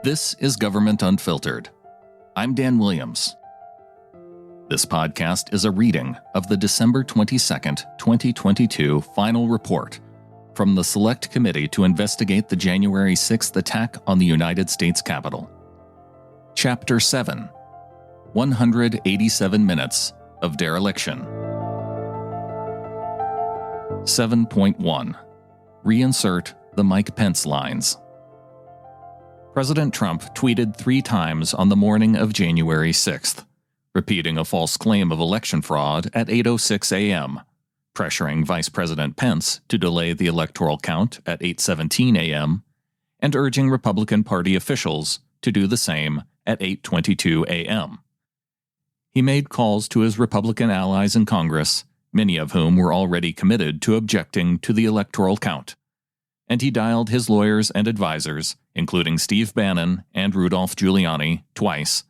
This is Government Unfiltered. I'm Dan Williams. This podcast is a reading of the December 22nd, 2022 final report from the Select Committee to investigate the January 6th attack on the United States Capitol. Chapter 7, 187 Minutes of Dereliction. 7.1. Reinsert the Mike Pence lines. President Trump tweeted 3 times on the morning of January 6th, repeating a false claim of election fraud at 8:06 a.m., pressuring Vice President Pence to delay the electoral count at 8:17 a.m., and urging Republican Party officials to do the same at 8:22 a.m. He made calls to his Republican allies in Congress, many of whom were already committed to objecting to the electoral count, and he dialed his lawyers and advisors, including Steve Bannon and Rudolph Giuliani, twice,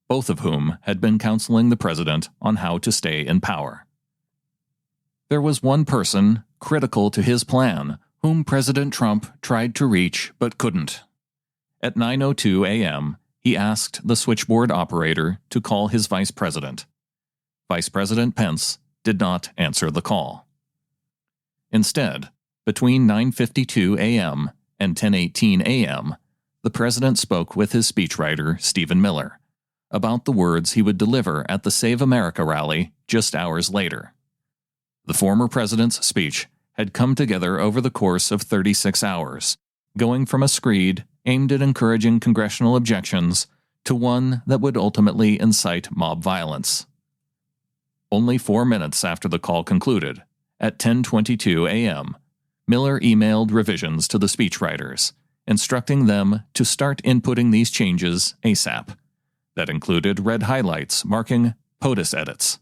both of whom had been counseling the president on how to stay in power. There was one person critical to his plan whom President Trump tried to reach but couldn't. At 9:02 a.m., he asked the switchboard operator to call his vice president. Vice President Pence did not answer the call. Instead, between 9:52 a.m. and 10:18 a.m., the president spoke with his speechwriter, Stephen Miller, about the words he would deliver at the Save America rally just hours later. The former president's speech had come together over the course of 36 hours, going from a screed aimed at encouraging congressional objections to one that would ultimately incite mob violence. Only 4 minutes after the call concluded, at 10:22 a.m., Miller emailed revisions to the speechwriters, instructing them to start inputting these changes ASAP. That included red highlights marking POTUS edits.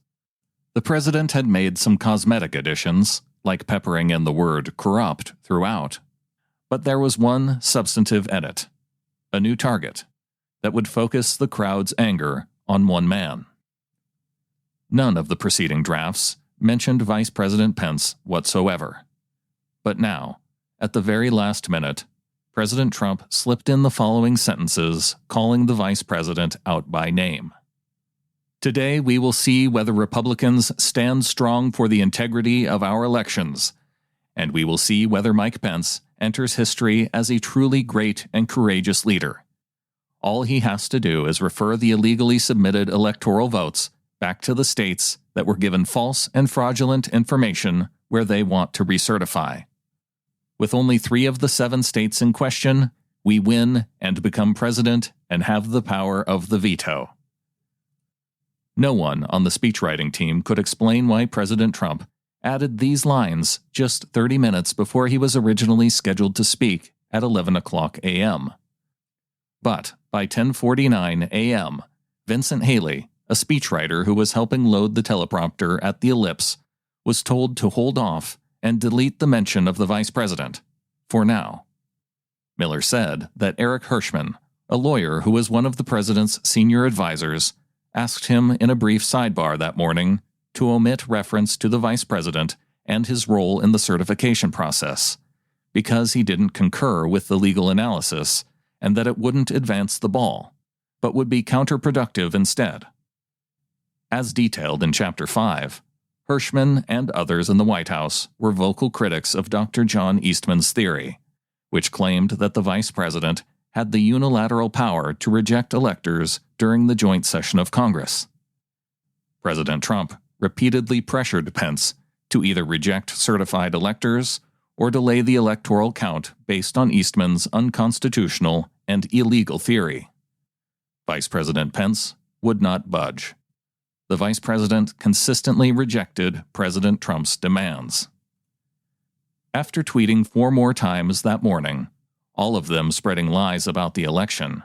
The president had made some cosmetic additions, like peppering in the word corrupt throughout. But there was one substantive edit, a new target, that would focus the crowd's anger on one man. None of the preceding drafts mentioned Vice President Pence whatsoever. But now, at the very last minute, President Trump slipped in the following sentences, calling the vice president out by name. Today we will see whether Republicans stand strong for the integrity of our elections, and we will see whether Mike Pence enters history as a truly great and courageous leader. All he has to do is refer the illegally submitted electoral votes back to the states that were given false and fraudulent information where they want to recertify. With only 3 of the 7 states in question, we win and become president and have the power of the veto. No one on the speechwriting team could explain why President Trump added these lines just 30 minutes before he was originally scheduled to speak at 11 o'clock a.m. But by 10:49 a.m., Vincent Haley, a speechwriter who was helping load the teleprompter at the Ellipse, was told to hold off and delete the mention of the vice president, for now. Miller said that Eric Hirschman, a lawyer who was one of the president's senior advisors, asked him in a brief sidebar that morning to omit reference to the vice president and his role in the certification process, because he didn't concur with the legal analysis and that it wouldn't advance the ball, but would be counterproductive instead. As detailed in Chapter 5, Hirschman and others in the White House were vocal critics of Dr. John Eastman's theory, which claimed that the vice president had the unilateral power to reject electors during the joint session of Congress. President Trump repeatedly pressured Pence to either reject certified electors or delay the electoral count based on Eastman's unconstitutional and illegal theory. Vice President Pence would not budge. The vice president consistently rejected President Trump's demands. After tweeting 4 more times that morning, all of them spreading lies about the election,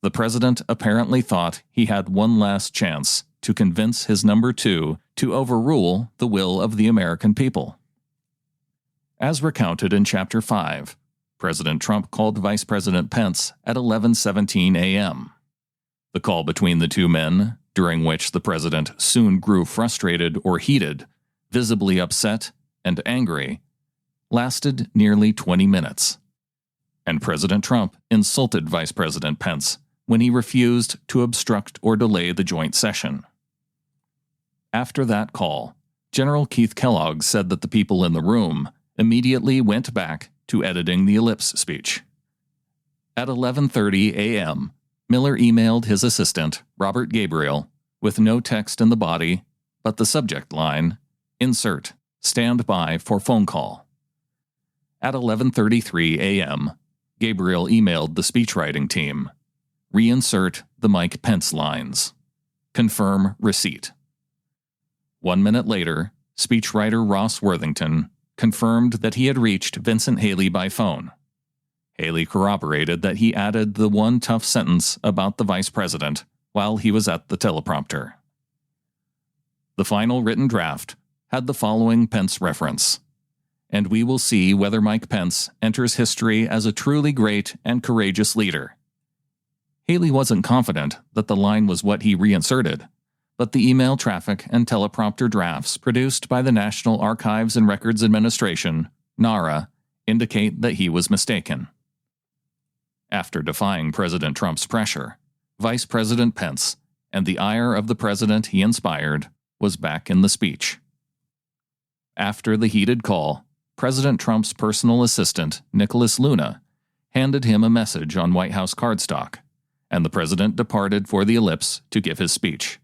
the president apparently thought he had one last chance to convince his number 2 to overrule the will of the American people. As recounted in Chapter 5, President Trump called Vice President Pence at 11:17 a.m. The call between the two men, during which the president soon grew frustrated or heated, visibly upset and angry, lasted nearly 20 minutes. and President Trump insulted Vice President Pence when he refused to obstruct or delay the joint session. After that call, General Keith Kellogg said that the people in the room immediately went back to editing the ellipse speech. At 11:30 a.m., Miller emailed his assistant, Robert Gabriel, with no text in the body, but the subject line, "Insert, stand by for phone call." At 11:33 a.m., Gabriel emailed the speechwriting team, "Reinsert the Mike Pence lines. Confirm receipt." 1 minute later, speechwriter Ross Worthington confirmed that he had reached Vincent Haley by phone. Haley corroborated that he added the one tough sentence about the vice president while he was at the teleprompter. The final written draft had the following Pence reference, "And we will see whether Mike Pence enters history as a truly great and courageous leader." Haley wasn't confident that the line was what he reinserted, but the email traffic and teleprompter drafts produced by the National Archives and Records Administration, NARA, indicate that he was mistaken. After defying President Trump's pressure, Vice President Pence, and the ire of the president he inspired, was back in the speech. After the heated call, President Trump's personal assistant, Nicholas Luna, handed him a message on White House cardstock, and the president departed for the ellipse to give his speech.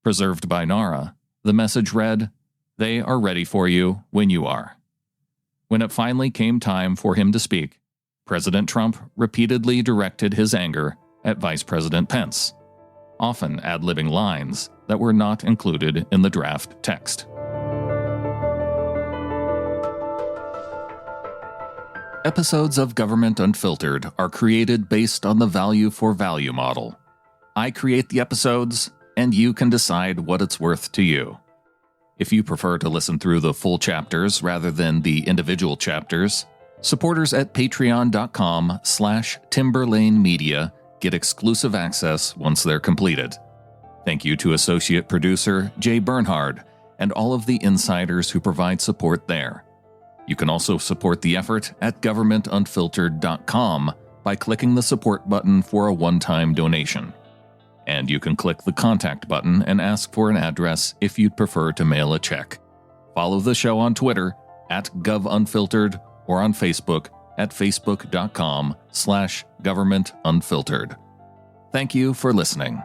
Preserved by NARA, the message read, "They are ready for you when you are." When it finally came time for him to speak, President Trump repeatedly directed his anger at Vice President Pence, often ad-libbing lines that were not included in the draft text. Episodes of Government Unfiltered are created based on the value for value model. I create the episodes, and you can decide what it's worth to you. If you prefer to listen through the full chapters rather than the individual chapters, supporters at patreon.com/timberlanemedia get exclusive access once they're completed. Thank you to associate producer Jay Bernhard and all of the insiders who provide support there. You can also support the effort at governmentunfiltered.com by clicking the support button for a one-time donation. And you can click the contact button and ask for an address if you'd prefer to mail a check. Follow the show on Twitter at govunfiltered or on Facebook at facebook.com/governmentunfiltered. Thank you for listening.